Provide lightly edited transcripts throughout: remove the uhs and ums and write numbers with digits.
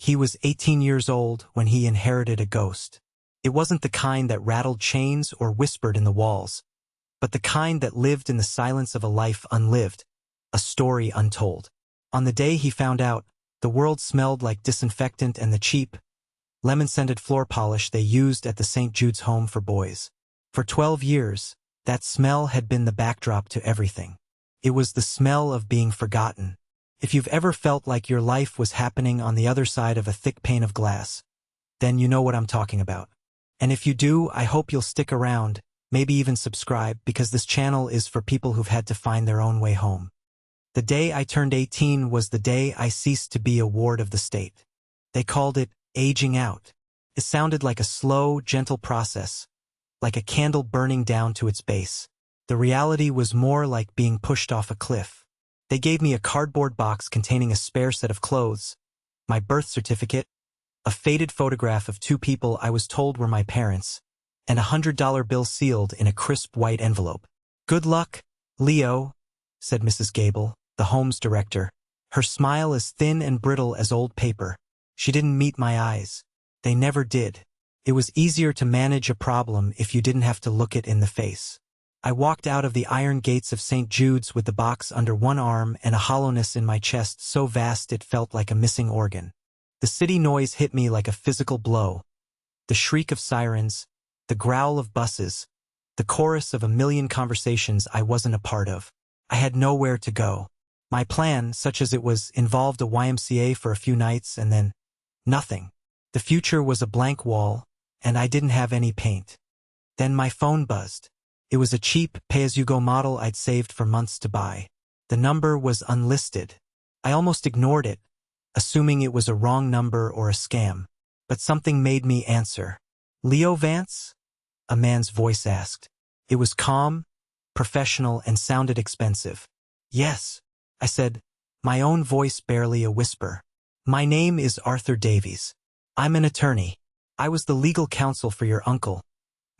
He was 18 years old when he inherited a ghost. It wasn't the kind that rattled chains or whispered in the walls, but the kind that lived in the silence of a life unlived, a story untold. On the day he found out, the world smelled like disinfectant and the cheap, lemon-scented floor polish they used at the St. Jude's home for boys. For 12 years, that smell had been the backdrop to everything. It was the smell of being forgotten. If you've ever felt like your life was happening on the other side of a thick pane of glass, then you know what I'm talking about. And if you do, I hope you'll stick around, maybe even subscribe, because this channel is for people who've had to find their own way home. The day I turned 18 was the day I ceased to be a ward of the state. They called it aging out. It sounded like a slow, gentle process, like a candle burning down to its base. The reality was more like being pushed off a cliff. They gave me a cardboard box containing a spare set of clothes, my birth certificate, a faded photograph of two people I was told were my parents, and a $100 bill sealed in a crisp white envelope. "Good luck, Leo," said Mrs. Gable, the home's director, her smile as thin and brittle as old paper. She didn't meet my eyes. They never did. It was easier to manage a problem if you didn't have to look it in the face. I walked out of the iron gates of St. Jude's with the box under one arm and a hollowness in my chest so vast it felt like a missing organ. The city noise hit me like a physical blow. The shriek of sirens, the growl of buses, the chorus of a million conversations I wasn't a part of. I had nowhere to go. My plan, such as it was, involved a YMCA for a few nights and then nothing. The future was a blank wall, and I didn't have any paint. Then my phone buzzed. It was a cheap, pay-as-you-go model I'd saved for months to buy. The number was unlisted. I almost ignored it, assuming it was a wrong number or a scam. But something made me answer. "Leo Vance?" a man's voice asked. It was calm, professional, and sounded expensive. "Yes," I said, my own voice barely a whisper. "My name is Arthur Davies. I'm an attorney. I was the legal counsel for your uncle,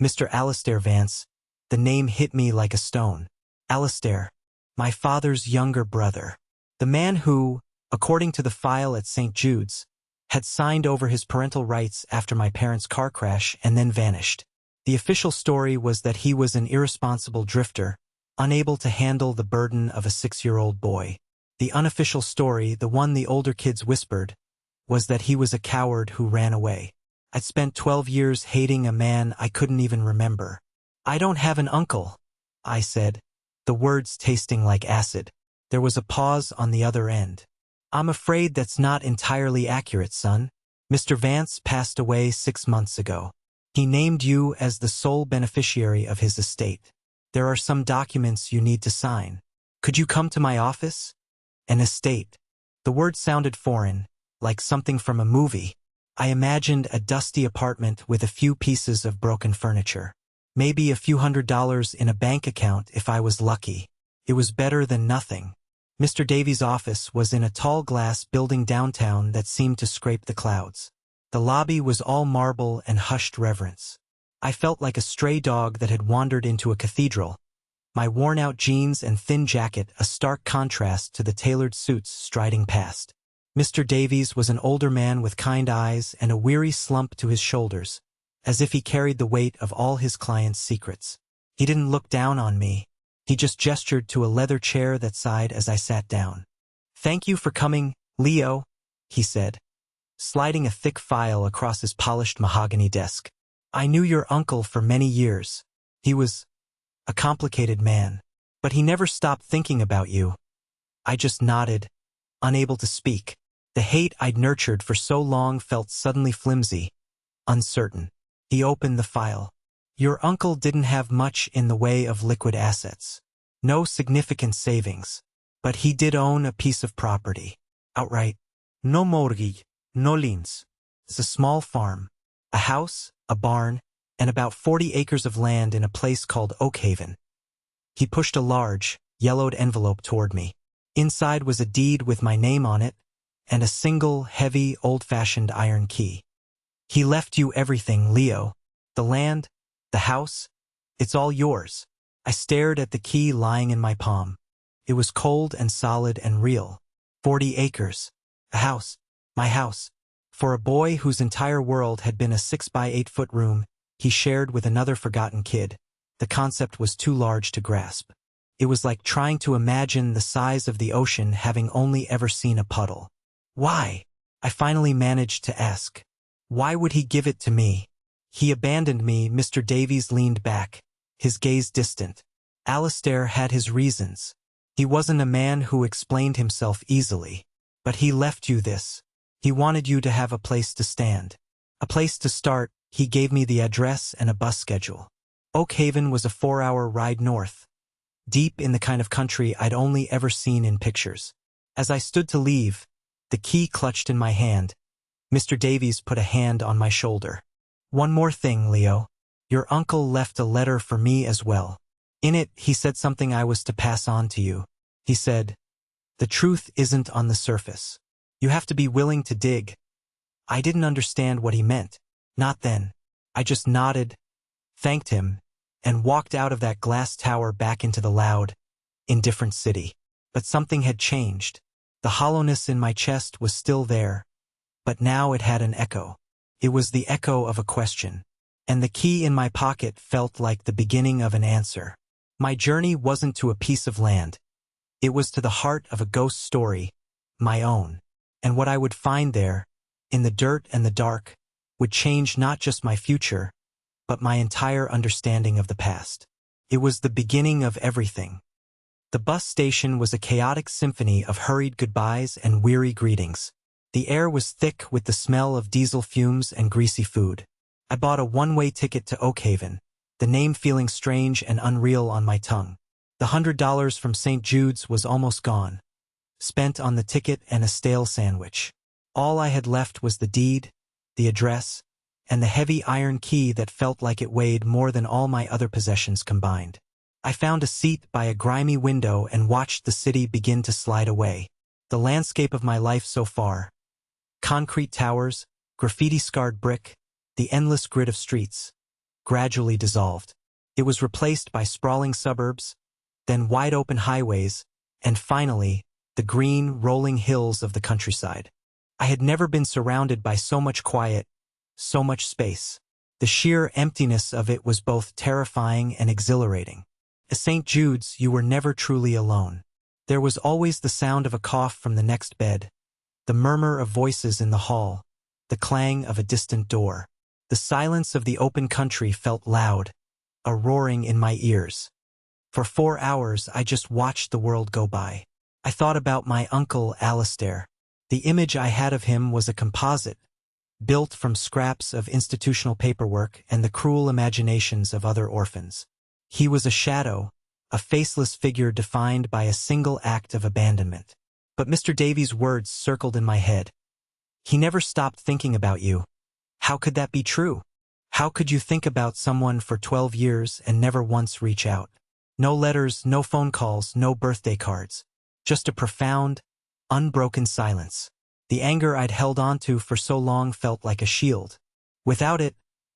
Mr. Alistair Vance." The name hit me like a stone. Alistair, my father's younger brother. The man who, according to the file at St. Jude's, had signed over his parental rights after my parents' car crash and then vanished. The official story was that he was an irresponsible drifter, unable to handle the burden of a 6-year-old boy. The unofficial story, the one the older kids whispered, was that he was a coward who ran away. I'd spent 12 years hating a man I couldn't even remember. "I don't have an uncle," I said, the words tasting like acid. There was a pause on the other end. "I'm afraid that's not entirely accurate, son. Mr. Vance passed away 6 months ago. He named you as the sole beneficiary of his estate. There are some documents you need to sign. Could you come to my office?" An estate. The word sounded foreign, like something from a movie. I imagined a dusty apartment with a few pieces of broken furniture. Maybe a few $100s in a bank account if I was lucky. It was better than nothing. Mr. Davies' office was in a tall glass building downtown that seemed to scrape the clouds. The lobby was all marble and hushed reverence. I felt like a stray dog that had wandered into a cathedral, my worn-out jeans and thin jacket a stark contrast to the tailored suits striding past. Mr. Davies was an older man with kind eyes and a weary slump to his shoulders, as if he carried the weight of all his clients' secrets. He didn't look down on me. He just gestured to a leather chair that sighed as I sat down. "Thank you for coming, Leo," he said, sliding a thick file across his polished mahogany desk. "I knew your uncle for many years. He was a complicated man, but he never stopped thinking about you." I just nodded, unable to speak. The hate I'd nurtured for so long felt suddenly flimsy, uncertain. He opened the file. "Your uncle didn't have much in the way of liquid assets. No significant savings. But he did own a piece of property. Outright. No mortgage, no liens. It's a small farm. A house, a barn, and about 40 acres of land in a place called Oakhaven." He pushed a large, yellowed envelope toward me. Inside was a deed with my name on it, and a single, heavy, old-fashioned iron key. "He left you everything, Leo. The land, the house, it's all yours." I stared at the key lying in my palm. It was cold and solid and real. 40 acres. A house. My house. For a boy whose entire world had been a 6 by 8 foot room he shared with another forgotten kid, the concept was too large to grasp. It was like trying to imagine the size of the ocean having only ever seen a puddle. Why? I finally managed to ask. Why would he give it to me? He abandoned me. Mr. Davies leaned back, his gaze distant. Alistair had his reasons. He wasn't a man who explained himself easily. But he left you this. He wanted you to have a place to stand. A place to start. He gave me the address and a bus schedule. Oakhaven was a 4-hour ride north, deep in the kind of country I'd only ever seen in pictures. As I stood to leave, the key clutched in my hand, Mr. Davies put a hand on my shoulder. One more thing, Leo. Your uncle left a letter for me as well. In it, he said something I was to pass on to you. He said, "The truth isn't on the surface. You have to be willing to dig." I didn't understand what he meant. Not then. I just nodded, thanked him, and walked out of that glass tower back into the loud, indifferent city. But something had changed. The hollowness in my chest was still there, but now it had an echo. It was the echo of a question, and the key in my pocket felt like the beginning of an answer. My journey wasn't to a piece of land. It was to the heart of a ghost story, my own. And what I would find there, in the dirt and the dark, would change not just my future, but my entire understanding of the past. It was the beginning of everything. The bus station was a chaotic symphony of hurried goodbyes and weary greetings. The air was thick with the smell of diesel fumes and greasy food. I bought a one-way ticket to Oakhaven, the name feeling strange and unreal on my tongue. The $100 from St. Jude's was almost gone, spent on the ticket and a stale sandwich. All I had left was the deed, the address, and the heavy iron key that felt like it weighed more than all my other possessions combined. I found a seat by a grimy window and watched the city begin to slide away. The landscape of my life so far. Concrete towers, graffiti-scarred brick, the endless grid of streets, gradually dissolved. It was replaced by sprawling suburbs, then wide-open highways, and finally, the green, rolling hills of the countryside. I had never been surrounded by so much quiet, so much space. The sheer emptiness of it was both terrifying and exhilarating. At St. Jude's, you were never truly alone. There was always the sound of a cough from the next bed, the murmur of voices in the hall, the clang of a distant door. The silence of the open country felt loud, a roaring in my ears. For 4 hours, I just watched the world go by. I thought about my uncle Alistair. The image I had of him was a composite, built from scraps of institutional paperwork and the cruel imaginations of other orphans. He was a shadow, a faceless figure defined by a single act of abandonment. But Mr. Davies' words circled in my head. He never stopped thinking about you. How could that be true? How could you think about someone for 12 years and never once reach out? No letters, no phone calls, no birthday cards. Just a profound, unbroken silence. The anger I'd held onto for so long felt like a shield. Without it,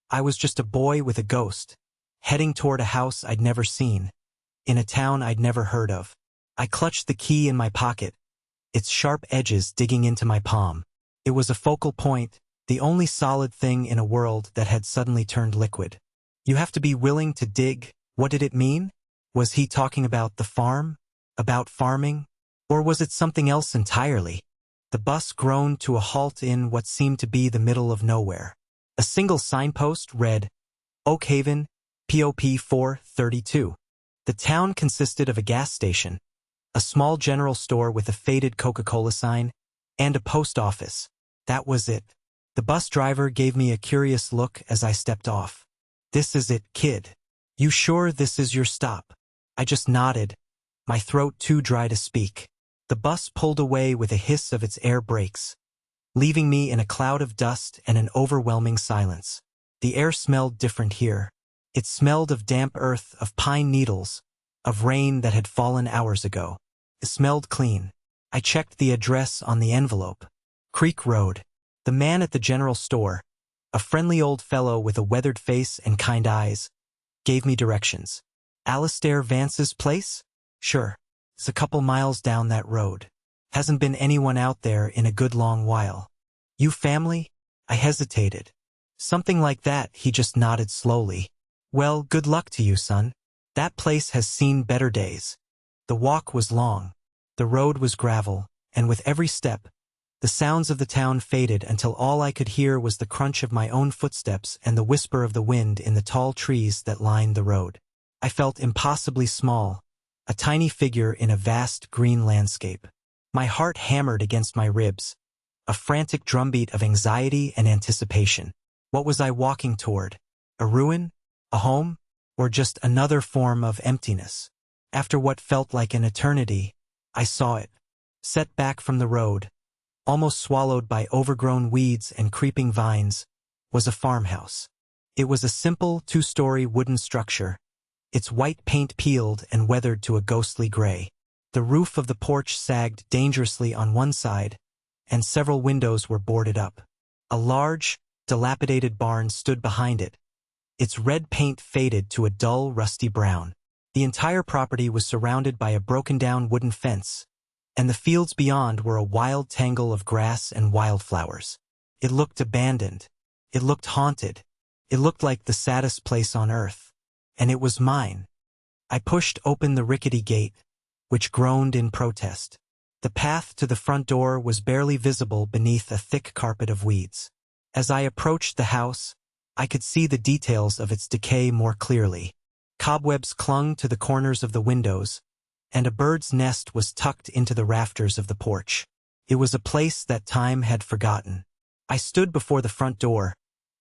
I was just a boy with a ghost, heading toward a house I'd never seen, in a town I'd never heard of. I clutched the key in my pocket, its sharp edges digging into my palm. It was a focal point, the only solid thing in a world that had suddenly turned liquid. You have to be willing to dig. What did it mean? Was he talking about the farm? About farming? Or was it something else entirely? The bus groaned to a halt in what seemed to be the middle of nowhere. A single signpost read, Oakhaven, POP 432. The town consisted of a gas station, a small general store with a faded Coca-Cola sign, and a post office. That was it. The bus driver gave me a curious look as I stepped off. "This is it, kid. You sure this is your stop?" I just nodded, my throat too dry to speak. The bus pulled away with a hiss of its air brakes, leaving me in a cloud of dust and an overwhelming silence. The air smelled different here. It smelled of damp earth, of pine needles, of rain that had fallen hours ago. It smelled clean. I checked the address on the envelope. Creek Road. The man at the general store, a friendly old fellow with a weathered face and kind eyes, gave me directions. Alistair Vance's place? Sure. It's a couple miles down that road. Hasn't been anyone out there in a good long while. You family? I hesitated. Something like that, he just nodded slowly. Well, good luck to you, son. That place has seen better days. The walk was long. The road was gravel, and with every step, the sounds of the town faded until all I could hear was the crunch of my own footsteps and the whisper of the wind in the tall trees that lined the road. I felt impossibly small, a tiny figure in a vast green landscape. My heart hammered against my ribs, a frantic drumbeat of anxiety and anticipation. What was I walking toward? A ruin? A home? Or just another form of emptiness? After what felt like an eternity, I saw it, set back from the road, almost swallowed by overgrown weeds and creeping vines, was a farmhouse. It was a simple two-story wooden structure, its white paint peeled and weathered to a ghostly gray. The roof of the porch sagged dangerously on one side, and several windows were boarded up. A large, dilapidated barn stood behind it, its red paint faded to a dull, rusty brown. The entire property was surrounded by a broken-down wooden fence, and the fields beyond were a wild tangle of grass and wildflowers. It looked abandoned. It looked haunted. It looked like the saddest place on earth. And it was mine. I pushed open the rickety gate, which groaned in protest. The path to the front door was barely visible beneath a thick carpet of weeds. As I approached the house, I could see the details of its decay more clearly. Cobwebs clung to the corners of the windows, and a bird's nest was tucked into the rafters of the porch. It was a place that time had forgotten. I stood before the front door,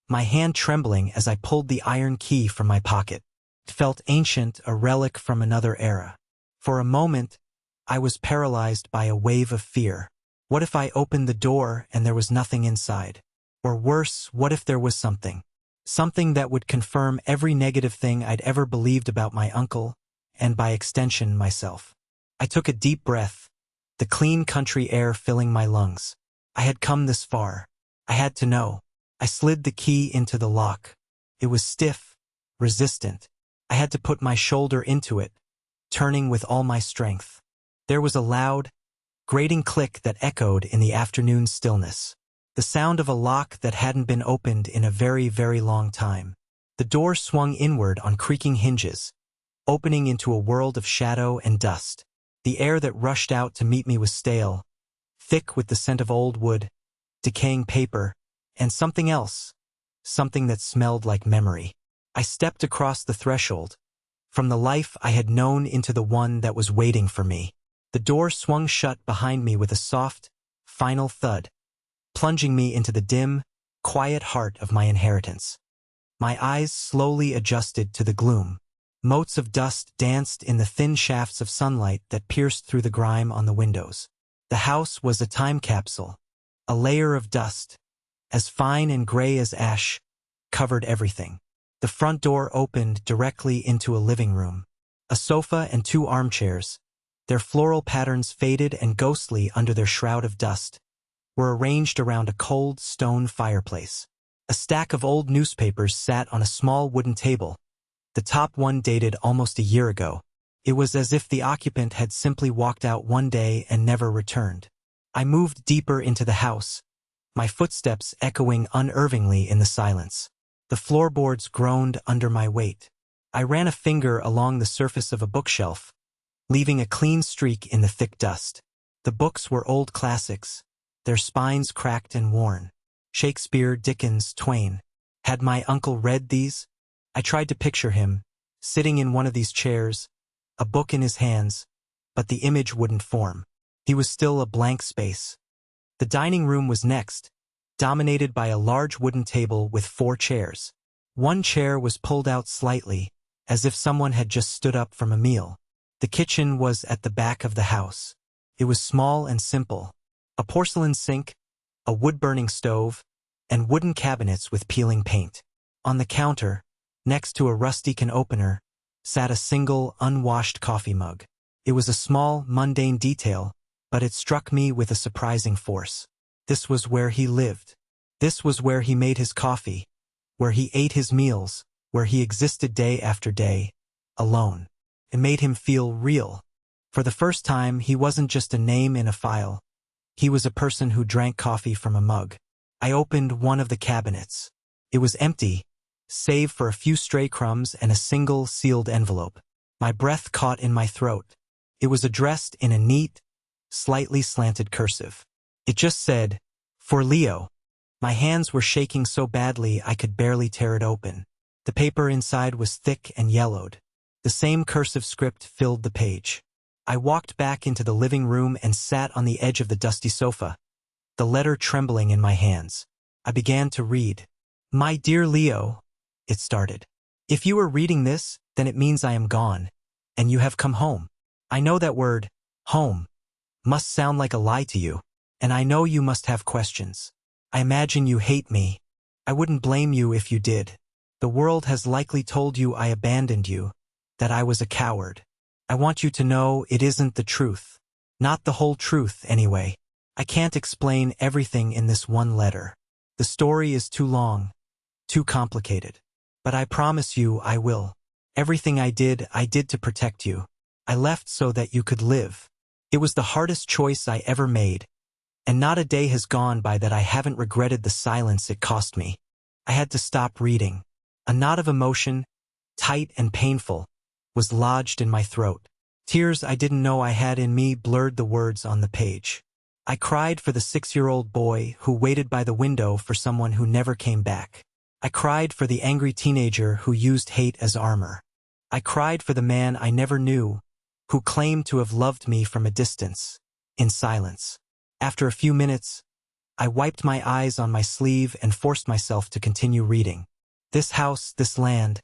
my hand trembling as I pulled the iron key from my pocket. It felt ancient, a relic from another era. For a moment, I was paralyzed by a wave of fear. What if I opened the door and there was nothing inside? Or worse, what if there was something? Something that would confirm every negative thing I'd ever believed about my uncle, and by extension, myself. I took a deep breath, the clean country air filling my lungs. I had come this far. I had to know. I slid the key into the lock. It was stiff, resistant. I had to put my shoulder into it, turning with all my strength. There was a loud, grating click that echoed in the afternoon stillness. The sound of a lock that hadn't been opened in a very, very long time. The door swung inward on creaking hinges, opening into a world of shadow and dust. The air that rushed out to meet me was stale, thick with the scent of old wood, decaying paper, and something else, something that smelled like memory. I stepped across the threshold, from the life I had known into the one that was waiting for me. The door swung shut behind me with a soft, final thud, plunging me into the dim, quiet heart of my inheritance. My eyes slowly adjusted to the gloom. Motes of dust danced in the thin shafts of sunlight that pierced through the grime on the windows. The house was a time capsule. A layer of dust, as fine and gray as ash, covered everything. The front door opened directly into a living room. A sofa and two armchairs, their floral patterns faded and ghostly under their shroud of dust, were arranged around a cold stone fireplace. A stack of old newspapers sat on a small wooden table, the top one dated almost a year ago. It was as if the occupant had simply walked out one day and never returned. I moved deeper into the house, my footsteps echoing unervingly in the silence. The floorboards groaned under my weight. I ran a finger along the surface of a bookshelf, leaving a clean streak in the thick dust. The books were old classics, their spines cracked and worn. Shakespeare, Dickens, Twain. Had my uncle read these? I tried to picture him, sitting in one of these chairs, a book in his hands, but the image wouldn't form. He was still a blank space. The dining room was next, dominated by a large wooden table with 4 chairs. One chair was pulled out slightly, as if someone had just stood up from a meal. The kitchen was at the back of the house. It was small and simple. A porcelain sink, a wood-burning stove, and wooden cabinets with peeling paint. On the counter, next to a rusty can opener, sat a single, unwashed coffee mug. It was a small, mundane detail, but it struck me with a surprising force. This was where he lived. This was where he made his coffee, where he ate his meals, where he existed day after day, alone. It made him feel real. For the first time, he wasn't just a name in a file. He was a person who drank coffee from a mug. I opened one of the cabinets. It was empty, save for a few stray crumbs and a single sealed envelope. My breath caught in my throat. It was addressed in a neat, slightly slanted cursive. It just said, "For Leo." My hands were shaking so badly I could barely tear it open. The paper inside was thick and yellowed. The same cursive script filled the page. I walked back into the living room and sat on the edge of the dusty sofa, the letter trembling in my hands. I began to read. "My dear Leo," it started. "If you are reading this, then it means I am gone, and you have come home. I know that word, home, must sound like a lie to you, and I know you must have questions. I imagine you hate me. I wouldn't blame you if you did. The world has likely told you I abandoned you, that I was a coward. I want you to know it isn't the truth. Not the whole truth, anyway. I can't explain everything in this one letter. The story is too long, too complicated. But I promise you I will. Everything I did to protect you. I left so that you could live. It was the hardest choice I ever made, and not a day has gone by that I haven't regretted the silence it cost me. I had to stop reading. A knot of emotion, tight and painful, was lodged in my throat. Tears I didn't know I had in me blurred the words on the page. I cried for the 6-year-old boy who waited by the window for someone who never came back. I cried for the angry teenager who used hate as armor. I cried for the man I never knew, who claimed to have loved me from a distance, in silence. After a few minutes, I wiped my eyes on my sleeve and forced myself to continue reading. This house, this land,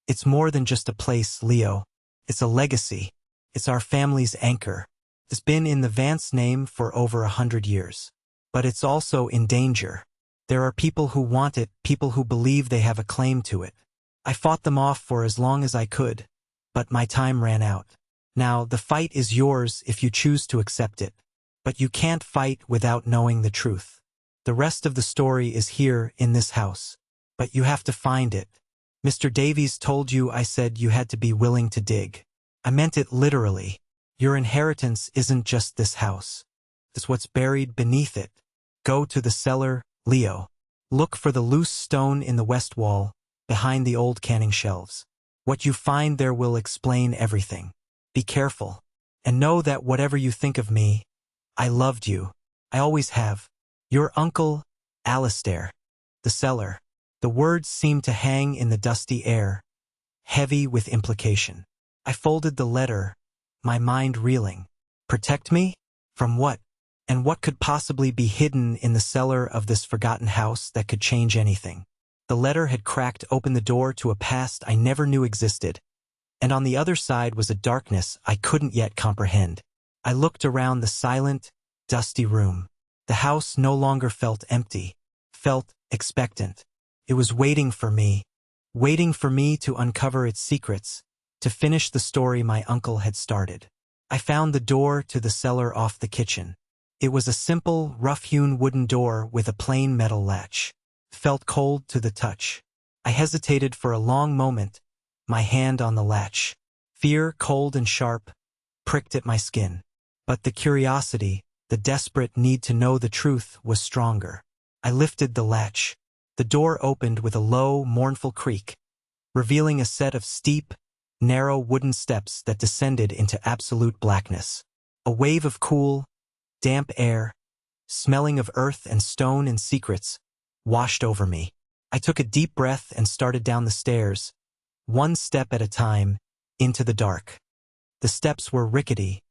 it's more than just a place, Leo. It's a legacy. It's our family's anchor. It's been in the Vance name for over 100 years. But it's also in danger. There are people who want it, people who believe they have a claim to it. I fought them off for as long as I could, but my time ran out. Now, the fight is yours if you choose to accept it. But you can't fight without knowing the truth. The rest of the story is here in this house. But you have to find it. Mr. Davies told you I said you had to be willing to dig. I meant it literally. Your inheritance isn't just this house. It's what's buried beneath it. Go to the cellar, Leo. Look for the loose stone in the west wall, behind the old canning shelves. What you find there will explain everything. Be careful. And know that whatever you think of me, I loved you. I always have. Your uncle, Alistair. The cellar. The words seemed to hang in the dusty air, heavy with implication. I folded the letter, my mind reeling. Protect me? From what? And what could possibly be hidden in the cellar of this forgotten house that could change anything? The letter had cracked open the door to a past I never knew existed, and on the other side was a darkness I couldn't yet comprehend. I looked around the silent, dusty room. The house no longer felt empty, felt expectant. It was waiting for me to uncover its secrets, to finish the story my uncle had started. I found the door to the cellar off the kitchen. It was a simple, rough-hewn wooden door with a plain metal latch. It felt cold to the touch. I hesitated for a long moment, my hand on the latch. Fear, cold and sharp, pricked at my skin. But the curiosity, the desperate need to know the truth, was stronger. I lifted the latch. The door opened with a low, mournful creak, revealing a set of steep, narrow wooden steps that descended into absolute blackness. A wave of cool, damp air, smelling of earth and stone and secrets, washed over me. I took a deep breath and started down the stairs, one step at a time, into the dark. The steps were rickety,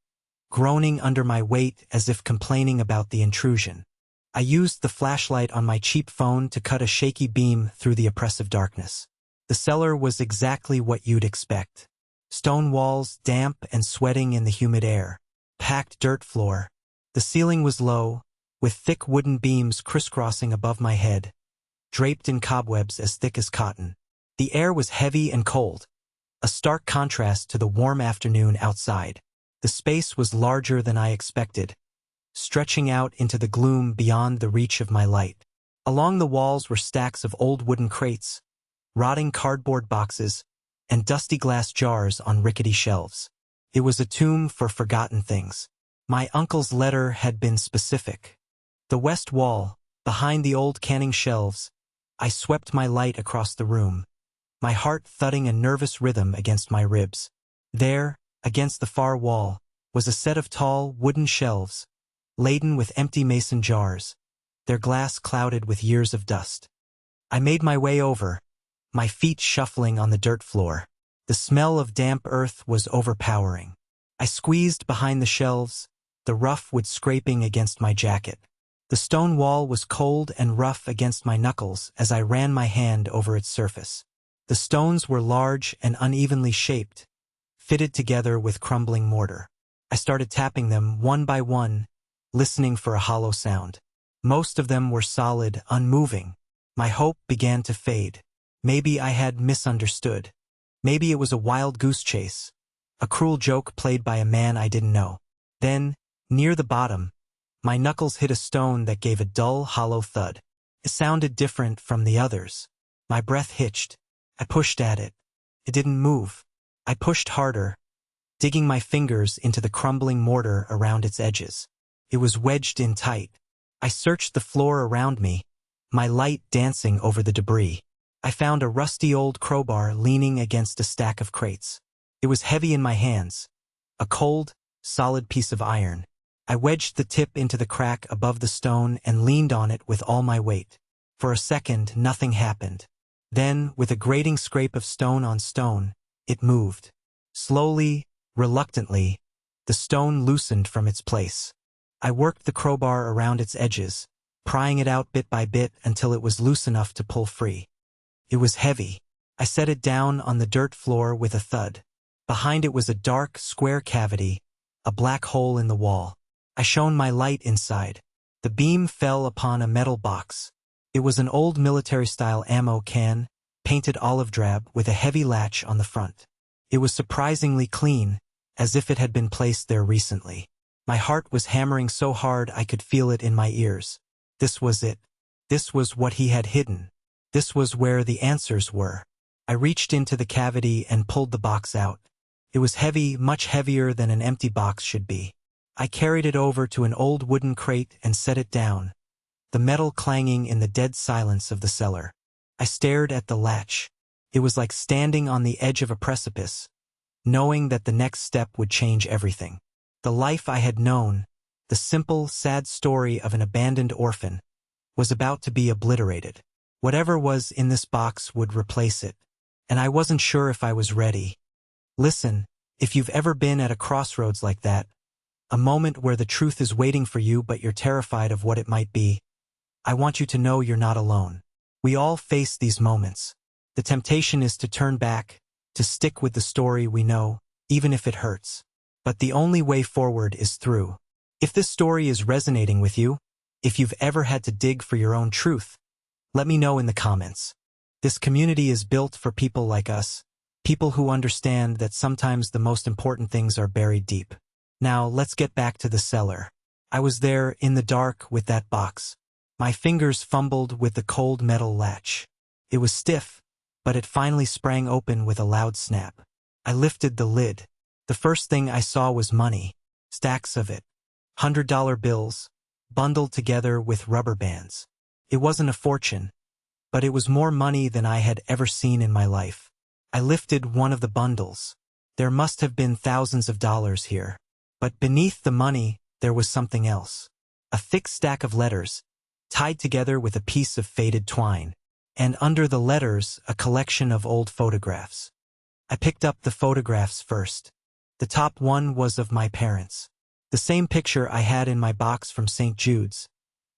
groaning under my weight as if complaining about the intrusion. I used the flashlight on my cheap phone to cut a shaky beam through the oppressive darkness. The cellar was exactly what you'd expect. Stone walls, damp and sweating in the humid air. Packed dirt floor. The ceiling was low, with thick wooden beams crisscrossing above my head, draped in cobwebs as thick as cotton. The air was heavy and cold, a stark contrast to the warm afternoon outside. The space was larger than I expected, stretching out into the gloom beyond the reach of my light. Along the walls were stacks of old wooden crates, rotting cardboard boxes, and dusty glass jars on rickety shelves. It was a tomb for forgotten things. My uncle's letter had been specific. The west wall, Behind the old canning shelves, I swept my light across the room, my heart thudding a nervous rhythm against my ribs. There, against the far wall, was a set of tall, wooden shelves, laden with empty mason jars, their glass clouded with years of dust. I made my way over, my feet shuffling on the dirt floor. The smell of damp earth was overpowering. I squeezed behind the shelves, the rough wood scraping against my jacket. The stone wall was cold and rough against my knuckles as I ran my hand over its surface. The stones were large and unevenly shaped, fitted together with crumbling mortar. I started tapping them one by one, listening for a hollow sound. Most of them were solid, unmoving. My hope began to fade. Maybe I had misunderstood. Maybe it was a wild goose chase, a cruel joke played by a man I didn't know. Then, near the bottom, my knuckles hit a stone that gave a dull, hollow thud. It sounded different from the others. My breath hitched. I pushed at it. It didn't move. I pushed harder, digging my fingers into the crumbling mortar around its edges. It was wedged in tight. I searched the floor around me, my light dancing over the debris. I found a rusty old crowbar leaning against a stack of crates. It was heavy in my hands, a cold, solid piece of iron. I wedged the tip into the crack above the stone and leaned on it with all my weight. For a second, nothing happened. Then, with a grating scrape of stone on stone, it moved. Slowly, reluctantly, the stone loosened from its place. I worked the crowbar around its edges, prying it out bit by bit until it was loose enough to pull free. It was heavy. I set it down on the dirt floor with a thud. Behind it was a dark, square cavity, a black hole in the wall. I shone my light inside. The beam fell upon a metal box. It was an old military-style ammo can, painted olive drab with a heavy latch on the front. It was surprisingly clean, as if it had been placed there recently. My heart was hammering so hard I could feel it in my ears. This was it. This was what he had hidden. This was where the answers were. I reached into the cavity and pulled the box out. It was heavy, much heavier than an empty box should be. I carried it over to an old wooden crate and set it down, the metal clanging in the dead silence of the cellar. I stared at the latch. It was like standing on the edge of a precipice, knowing that the next step would change everything. The life I had known, the simple, sad story of an abandoned orphan, was about to be obliterated. Whatever was in this box would replace it, and I wasn't sure if I was ready. Listen, if you've ever been at a crossroads like that, a moment where the truth is waiting for you but you're terrified of what it might be, I want you to know you're not alone. We all face these moments. The temptation is to turn back, to stick with the story we know, even if it hurts. But the only way forward is through. If this story is resonating with you, if you've ever had to dig for your own truth, let me know in the comments. This community is built for people like us, people who understand that sometimes the most important things are buried deep. Now, let's get back to the cellar. I was there in the dark with that box. My fingers fumbled with the cold metal latch. It was stiff, but it finally sprang open with a loud snap. I lifted the lid. The first thing I saw was money, stacks of it, $100 bills, bundled together with rubber bands. It wasn't a fortune, but it was more money than I had ever seen in my life. I lifted one of the bundles. There must have been thousands of dollars here. But beneath the money, there was something else. A thick stack of letters, tied together with a piece of faded twine, and under the letters, a collection of old photographs. I picked up the photographs first. The top one was of my parents. The same picture I had in my box from St. Jude's.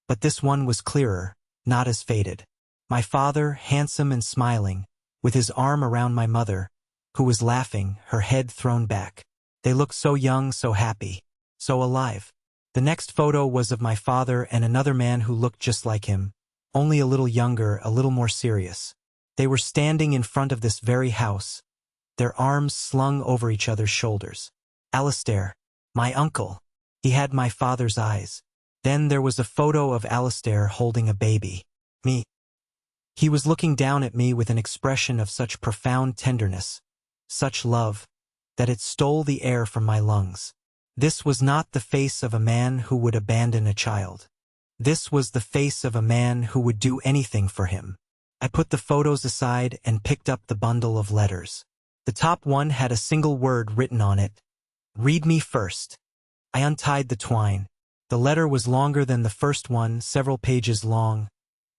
But this one was clearer, not as faded. My father, handsome and smiling, with his arm around my mother, who was laughing, her head thrown back. They looked so young, so happy, so alive. The next photo was of my father and another man who looked just like him, only a little younger, a little more serious. They were standing in front of this very house, their arms slung over each other's shoulders. Alistair, my uncle. He had my father's eyes. Then there was a photo of Alistair holding a baby. Me. He was looking down at me with an expression of such profound tenderness, such love, that it stole the air from my lungs. This was not the face of a man who would abandon a child. This was the face of a man who would do anything for him. I put the photos aside and picked up the bundle of letters. The top one had a single word written on it. Read me first. I untied the twine. The letter was longer than the first one, several pages long,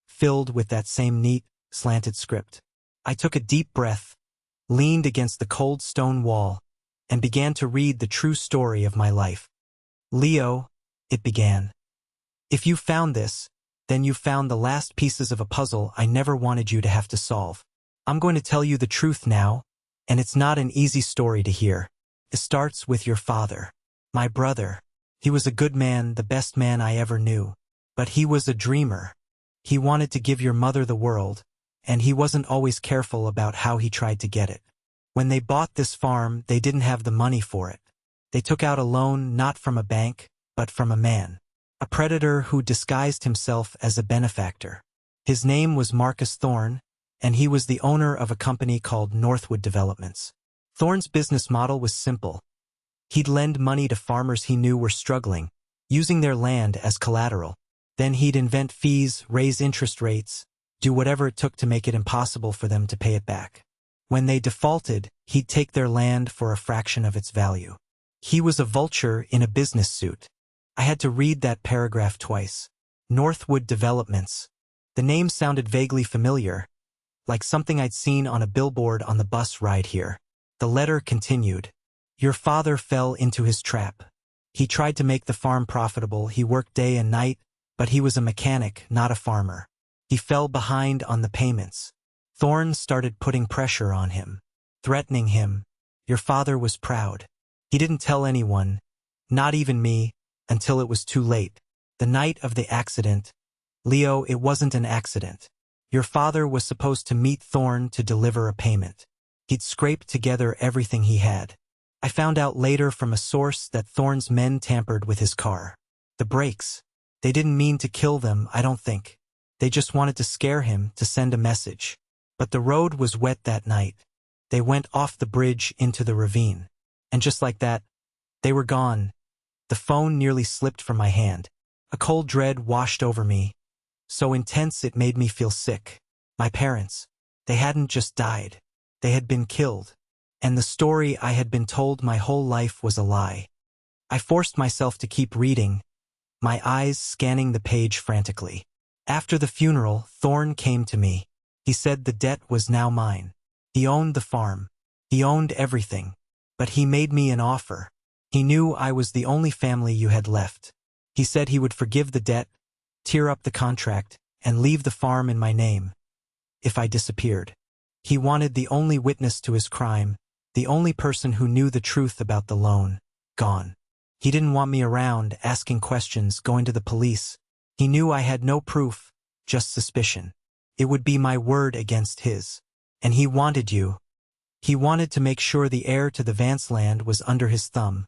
filled with that same neat, slanted script. I took a deep breath, leaned against the cold stone wall, and began to read the true story of my life. Leo, it began. If you found this, then you found the last pieces of a puzzle I never wanted you to have to solve. I'm going to tell you the truth now, and it's not an easy story to hear. It starts with your father. My brother. He was a good man, the best man I ever knew. But he was a dreamer. He wanted to give your mother the world, and he wasn't always careful about how he tried to get it. When they bought this farm, they didn't have the money for it. They took out a loan not from a bank, but from a man. A predator who disguised himself as a benefactor. His name was Marcus Thorne, and he was the owner of a company called Northwood Developments. Thorne's business model was simple. He'd lend money to farmers he knew were struggling, using their land as collateral. Then he'd invent fees, raise interest rates, do whatever it took to make it impossible for them to pay it back. When they defaulted, he'd take their land for a fraction of its value. He was a vulture in a business suit. I had to read that paragraph twice. Northwood Developments. The name sounded vaguely familiar, like something I'd seen on a billboard on the bus ride here. The letter continued. Your father fell into his trap. He tried to make the farm profitable. He worked day and night, but he was a mechanic, not a farmer. He fell behind on the payments. Thorne started putting pressure on him, threatening him. Your father was proud. He didn't tell anyone, not even me, until it was too late. The night of the accident. Leo, it wasn't an accident. Your father was supposed to meet Thorne to deliver a payment. He'd scraped together everything he had. I found out later from a source that Thorne's men tampered with his car. The brakes. They didn't mean to kill them, I don't think. They just wanted to scare him, to send a message. But the road was wet that night. They went off the bridge into the ravine. And just like that, they were gone. The phone nearly slipped from my hand. A cold dread washed over me, so intense it made me feel sick. My parents, they hadn't just died. They had been killed. And the story I had been told my whole life was a lie. I forced myself to keep reading, my eyes scanning the page frantically. After the funeral, Thorne came to me. He said the debt was now mine. He owned the farm. He owned everything. But he made me an offer. He knew I was the only family you had left. He said he would forgive the debt, tear up the contract, and leave the farm in my name, if I disappeared. He wanted the only witness to his crime, the only person who knew the truth about the loan, gone. He didn't want me around, asking questions, going to the police. He knew I had no proof, just suspicion. It would be my word against his. And he wanted you. He wanted to make sure the heir to the Vance land was under his thumb,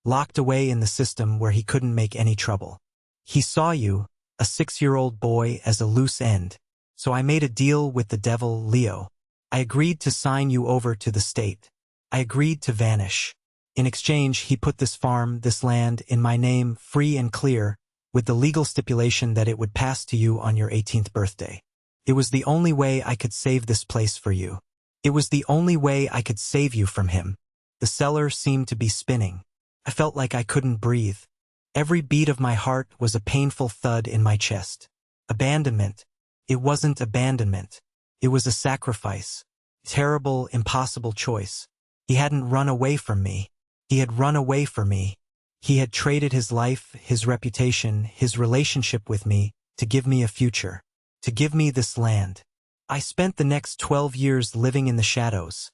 locked away in the system where he couldn't make any trouble. He saw you, a 6-year-old boy, as a loose end. So I made a deal with the devil, Leo. I agreed to sign you over to the state. I agreed to vanish. In exchange, he put this farm, this land, in my name, free and clear, with the legal stipulation that it would pass to you on your 18th birthday. It was the only way I could save this place for you. It was the only way I could save you from him. The cellar seemed to be spinning. I felt like I couldn't breathe. Every beat of my heart was a painful thud in my chest. Abandonment. It wasn't abandonment. It was a sacrifice. Terrible, impossible choice. He hadn't run away from me. He had run away from me. He had traded his life, his reputation, his relationship with me, to give me a future. To give me this land. I spent the next 12 years living in the shadows.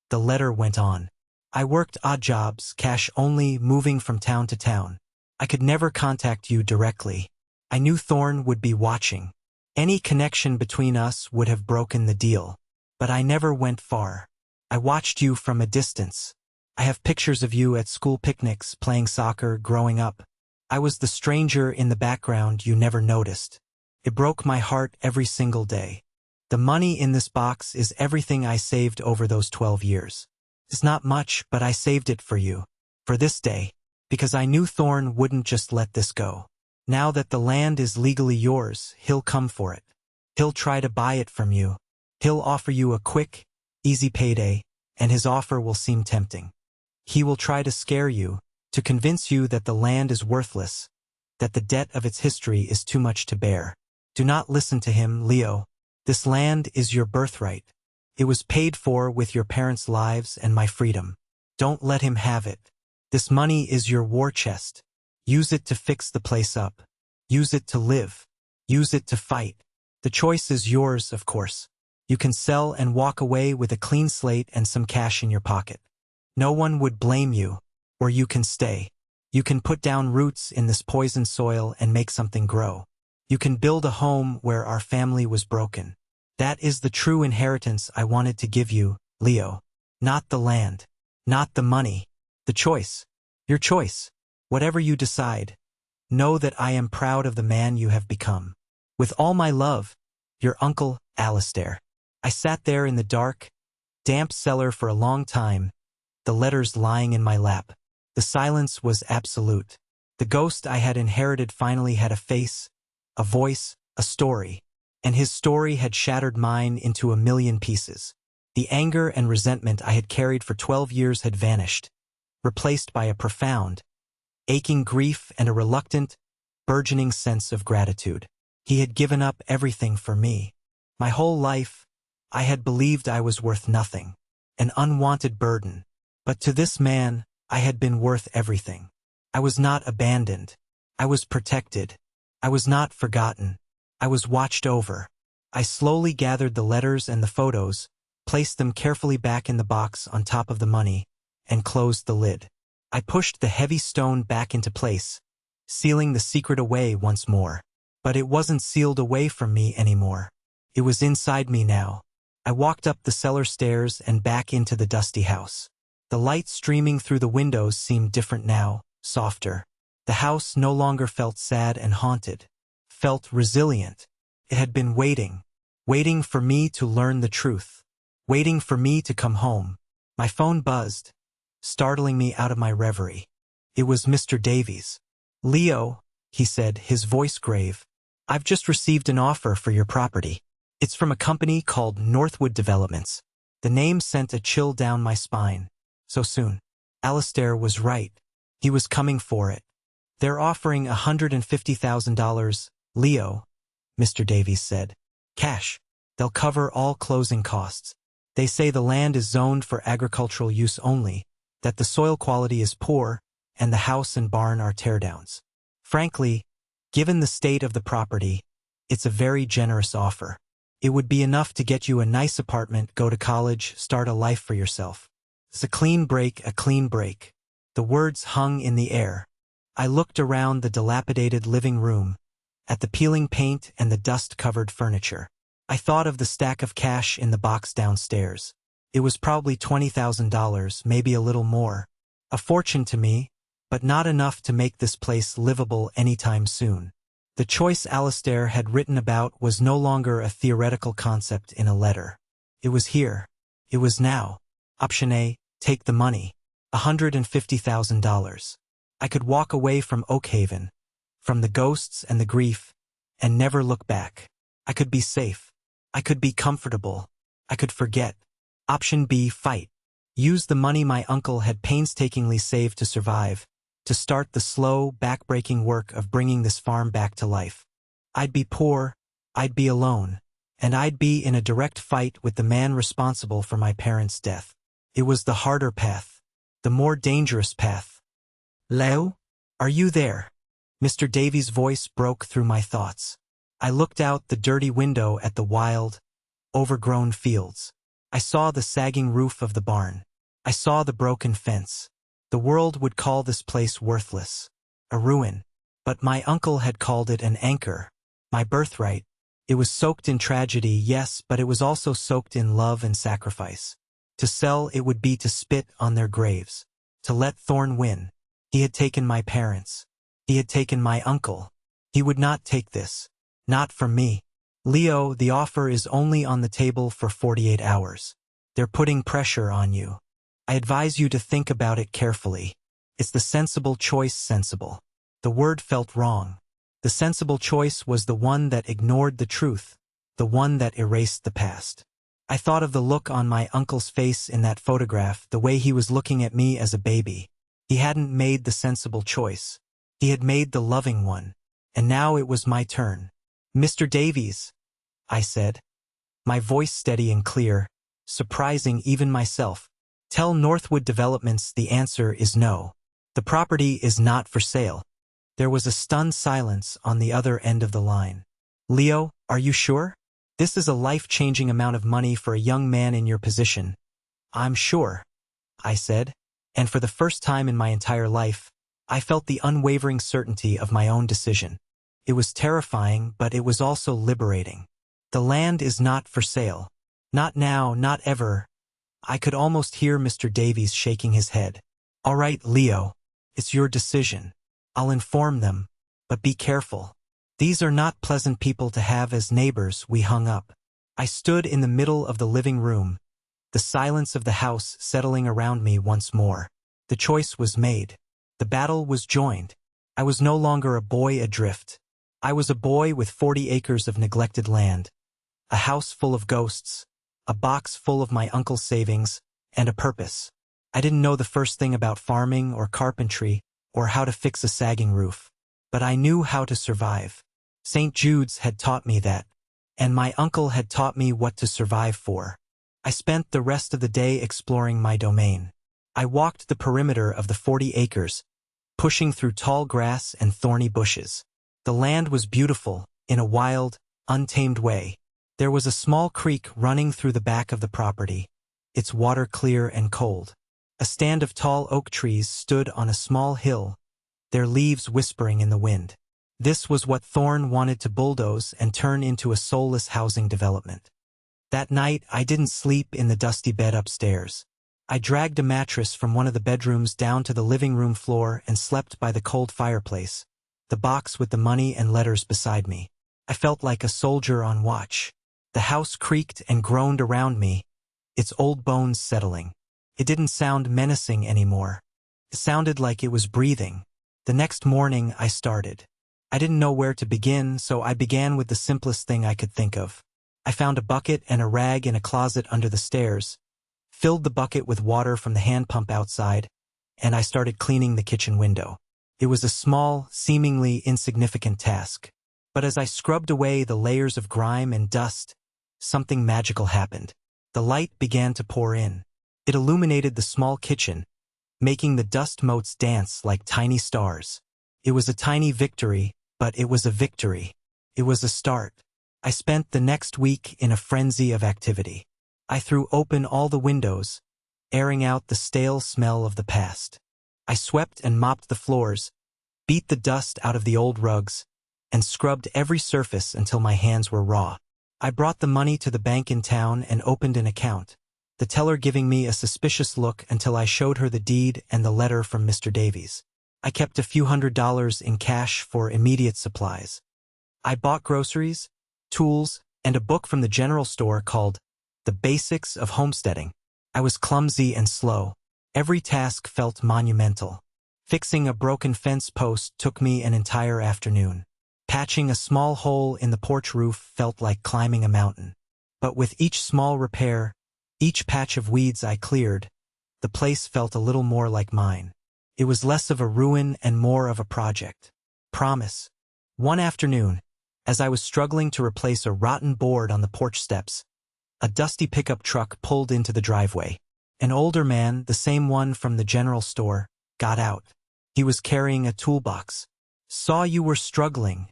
The letter went on. I worked odd jobs, cash only, moving from town to town. I could never contact you directly. I knew Thorne would be watching. Any connection between us would have broken the deal. But I never went far. I watched you from a distance. I have pictures of you at school picnics, playing soccer, growing up. I was the stranger in the background you never noticed. It broke my heart every single day. The money in this box is everything I saved over those 12 years. It's not much, but I saved it for you. For this day. Because I knew Thorne wouldn't just let this go. Now that the land is legally yours, he'll come for it. He'll try to buy it from you. He'll offer you a quick, easy payday, and his offer will seem tempting. He will try to scare you, to convince you that the land is worthless, that the debt of its history is too much to bear. Do not listen to him, Leo. This land is your birthright. It was paid for with your parents' lives and my freedom. Don't let him have it. This money is your war chest. Use it to fix the place up. Use it to live. Use it to fight. The choice is yours, of course. You can sell and walk away with a clean slate and some cash in your pocket. No one would blame you, or you can stay. You can put down roots in this poisoned soil and make something grow. You can build a home where our family was broken. That is the true inheritance I wanted to give you, Leo. Not the land. Not the money. The choice. Your choice. Whatever you decide. Know that I am proud of the man you have become. With all my love, your uncle, Alistair. I sat there in the dark, damp cellar for a long time, the letters lying in my lap. The silence was absolute. The ghost I had inherited finally had a face, a voice, a story, and his story had shattered mine into a million pieces. The anger and resentment I had carried for 12 years had vanished, replaced by a profound, aching grief and a reluctant, burgeoning sense of gratitude. He had given up everything for me. My whole life, I had believed I was worth nothing, an unwanted burden. But to this man, I had been worth everything. I was not abandoned. I was protected. I was not forgotten. I was watched over. I slowly gathered the letters and the photos, placed them carefully back in the box on top of the money, and closed the lid. I pushed the heavy stone back into place, sealing the secret away once more. But it wasn't sealed away from me anymore. It was inside me now. I walked up the cellar stairs and back into the dusty house. The light streaming through the windows seemed different now, softer. The house no longer felt sad and haunted, felt resilient. It had been waiting for me to learn the truth, waiting for me to come home. My phone buzzed, startling me out of my reverie. It was Mr. Davies. "Leo," he said, his voice grave, "I've just received an offer for your property. It's from a company called Northwood Developments." The name sent a chill down my spine. So soon. Alistair was right. He was coming for it. "They're offering $150,000, Leo," Mr. Davies said. "Cash. They'll cover all closing costs. They say the land is zoned for agricultural use only, that the soil quality is poor, and the house and barn are teardowns. Frankly, given the state of the property, it's a very generous offer. It would be enough to get you a nice apartment, go to college, start a life for yourself. It's a clean break, a clean break." The words hung in the air. I looked around the dilapidated living room, at the peeling paint and the dust-covered furniture. I thought of the stack of cash in the box downstairs. It was probably $20,000, maybe a little more. A fortune to me, but not enough to make this place livable anytime soon. The choice Alistair had written about was no longer a theoretical concept in a letter. It was here. It was now. Option A, take the money. $150,000. I could walk away from Oakhaven, from the ghosts and the grief, and never look back. I could be safe. I could be comfortable. I could forget. Option B, fight. Use the money my uncle had painstakingly saved to survive, to start the slow, back-breaking work of bringing this farm back to life. I'd be poor, I'd be alone, and I'd be in a direct fight with the man responsible for my parents' death. It was the harder path, the more dangerous path. "Leo? Are you there?" Mr. Davies' voice broke through my thoughts. I looked out the dirty window at the wild, overgrown fields. I saw the sagging roof of the barn. I saw the broken fence. The world would call this place worthless, a ruin. But my uncle had called it an anchor, my birthright. It was soaked in tragedy, yes, but it was also soaked in love and sacrifice. To sell it would be to spit on their graves. To let Thorne win. He had taken my parents. He had taken my uncle. He would not take this. Not from me. "Leo, the offer is only on the table for 48 hours. They're putting pressure on you. I advise you to think about it carefully. It's the sensible choice, sensible." The word felt wrong. The The sensible choice was the one that ignored the truth, the one that erased the past. I thought of the look on my uncle's face in that photograph, the way he was looking at me as a baby. He hadn't made the sensible choice. He had made the loving one. And now it was my turn. "Mr. Davies," I said, my voice steady and clear, surprising even myself. "Tell Northwood Developments the answer is no. The property is not for sale." There was a stunned silence on the other end of the line. "Leo, are you sure? This is a life-changing amount of money for a young man in your position." "I'm sure," I said, and for the first time in my entire life, I felt the unwavering certainty of my own decision. It was terrifying, but it was also liberating. "The land is not for sale. Not now, not ever." I could almost hear Mr. Davies shaking his head. "All right, Leo, it's your decision. I'll inform them, but be careful. These are not pleasant people to have as neighbors." We hung up. I stood in the middle of the living room, the silence of the house settling around me once more. The choice was made. The battle was joined. I was no longer a boy adrift. I was a boy with 40 acres of neglected land, a house full of ghosts, a box full of my uncle's savings, and a purpose. I didn't know the first thing about farming or carpentry or how to fix a sagging roof, but I knew how to survive. St. Jude's had taught me that, and my uncle had taught me what to survive for. I spent the rest of the day exploring my domain. I walked the perimeter of the 40 acres, pushing through tall grass and thorny bushes. The land was beautiful, in a wild, untamed way. There was a small creek running through the back of the property, its water clear and cold. A stand of tall oak trees stood on a small hill, their leaves whispering in the wind. This was what Thorne wanted to bulldoze and turn into a soulless housing development. That night, I didn't sleep in the dusty bed upstairs. I dragged a mattress from one of the bedrooms down to the living room floor and slept by the cold fireplace, the box with the money and letters beside me. I felt like a soldier on watch. The house creaked and groaned around me, its old bones settling. It didn't sound menacing anymore. It sounded like it was breathing. The next morning, I started. I didn't know where to begin, so I began with the simplest thing I could think of. I found a bucket and a rag in a closet under the stairs, filled the bucket with water from the hand pump outside, and I started cleaning the kitchen window. It was a small, seemingly insignificant task. But as I scrubbed away the layers of grime and dust, something magical happened. The light began to pour in. It illuminated the small kitchen, making the dust motes dance like tiny stars. It was a tiny victory, but it was a victory. It was a start. I spent the next week in a frenzy of activity. I threw open all the windows, airing out the stale smell of the past. I swept and mopped the floors, beat the dust out of the old rugs, and scrubbed every surface until my hands were raw. I brought the money to the bank in town and opened an account, the teller giving me a suspicious look until I showed her the deed and the letter from Mr. Davies. I kept a few $100s in cash for immediate supplies. I bought groceries, tools, and a book from the general store called The Basics of Homesteading. I was clumsy and slow. Every task felt monumental. Fixing a broken fence post took me an entire afternoon. Patching a small hole in the porch roof felt like climbing a mountain. But with each small repair, each patch of weeds I cleared, the place felt a little more like mine. It was less of a ruin and more of a project. Promise. One afternoon, as I was struggling to replace a rotten board on the porch steps, a dusty pickup truck pulled into the driveway. An older man, the same one from the general store, got out. He was carrying a toolbox. "Saw you were struggling,"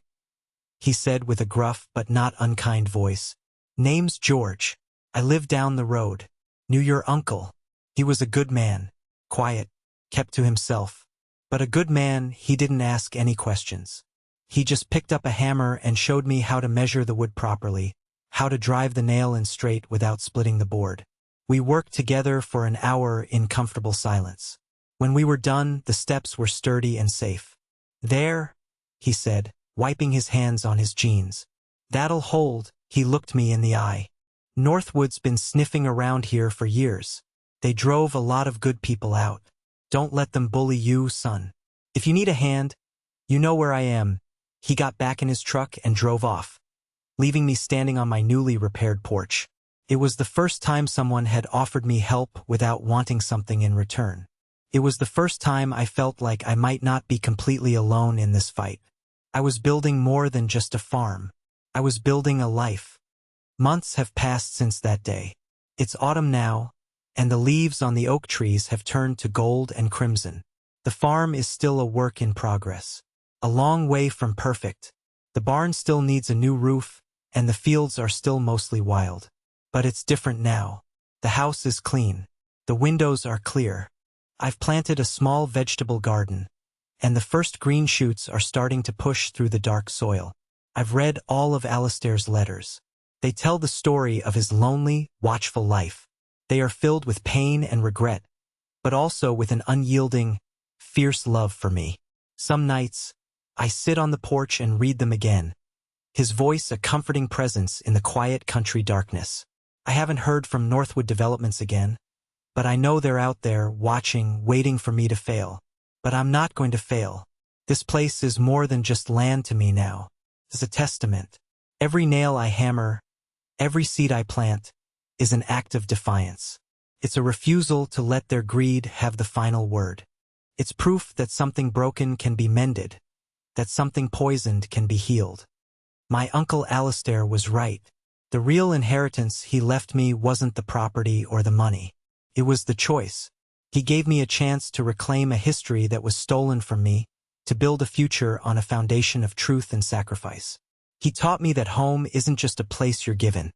he said with a gruff but not unkind voice. "Name's George. I live down the road. Knew your uncle. He was a good man. Quiet. Kept to himself. But a good man, he didn't ask any questions. He just picked up a hammer and showed me how to measure the wood properly, how to drive the nail in straight without splitting the board. We worked together for an hour in comfortable silence. When we were done, the steps were sturdy and safe. There, he said, wiping his hands on his jeans. That'll hold, he looked me in the eye. Northwood's been sniffing around here for years. They drove a lot of good people out. Don't let them bully you, son. If you need a hand, you know where I am. He got back in his truck and drove off, leaving me standing on my newly repaired porch. It was the first time someone had offered me help without wanting something in return. It was the first time I felt like I might not be completely alone in this fight. I was building more than just a farm. I was building a life. Months have passed since that day. It's autumn now, and the leaves on the oak trees have turned to gold and crimson. The farm is still a work in progress. A long way from perfect. The barn still needs a new roof, and the fields are still mostly wild. But it's different now. The house is clean. The windows are clear. I've planted a small vegetable garden, and the first green shoots are starting to push through the dark soil. I've read all of Alistair's letters. They tell the story of his lonely, watchful life. They are filled with pain and regret, but also with an unyielding, fierce love for me. Some nights, I sit on the porch and read them again, his voice a comforting presence in the quiet country darkness. I haven't heard from Northwood Developments again, but I know they're out there, watching, waiting for me to fail. But I'm not going to fail. This place is more than just land to me now. It's a testament. Every nail I hammer, every seed I plant, is an act of defiance. It's a refusal to let their greed have the final word. It's proof that something broken can be mended, that something poisoned can be healed. My Uncle Alistair was right. The real inheritance he left me wasn't the property or the money. It was the choice. He gave me a chance to reclaim a history that was stolen from me, to build a future on a foundation of truth and sacrifice. He taught me that home isn't just a place you're given.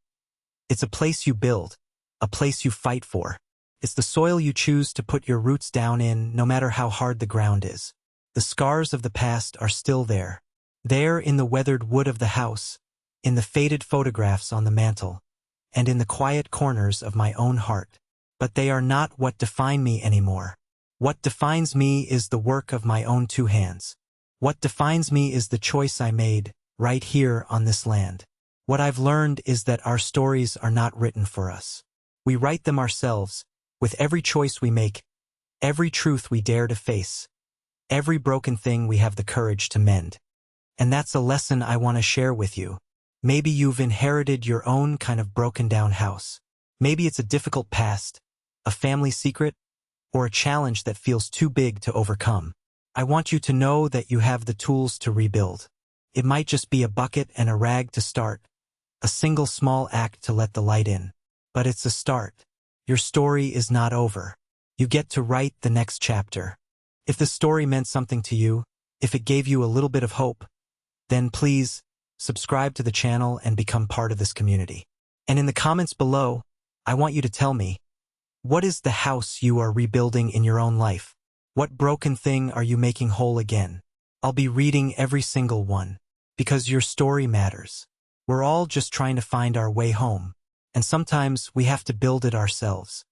It's a place you build, a place you fight for. It's the soil you choose to put your roots down in, no matter how hard the ground is. The scars of the past are still there. There in the weathered wood of the house, in the faded photographs on the mantel, and in the quiet corners of my own heart. But they are not what define me anymore. What defines me is the work of my own two hands. What defines me is the choice I made, right here on this land. What I've learned is that our stories are not written for us. We write them ourselves, with every choice we make, every truth we dare to face, every broken thing we have the courage to mend. And that's a lesson I want to share with you. Maybe you've inherited your own kind of broken-down house. Maybe it's a difficult past, a family secret, or a challenge that feels too big to overcome. I want you to know that you have the tools to rebuild. It might just be a bucket and a rag to start, a single small act to let the light in. But it's a start. Your story is not over. You get to write the next chapter. If the story meant something to you, if it gave you a little bit of hope, then please subscribe to the channel and become part of this community. And in the comments below, I want you to tell me, what is the house you are rebuilding in your own life? What broken thing are you making whole again? I'll be reading every single one, because your story matters. We're all just trying to find our way home, and sometimes we have to build it ourselves.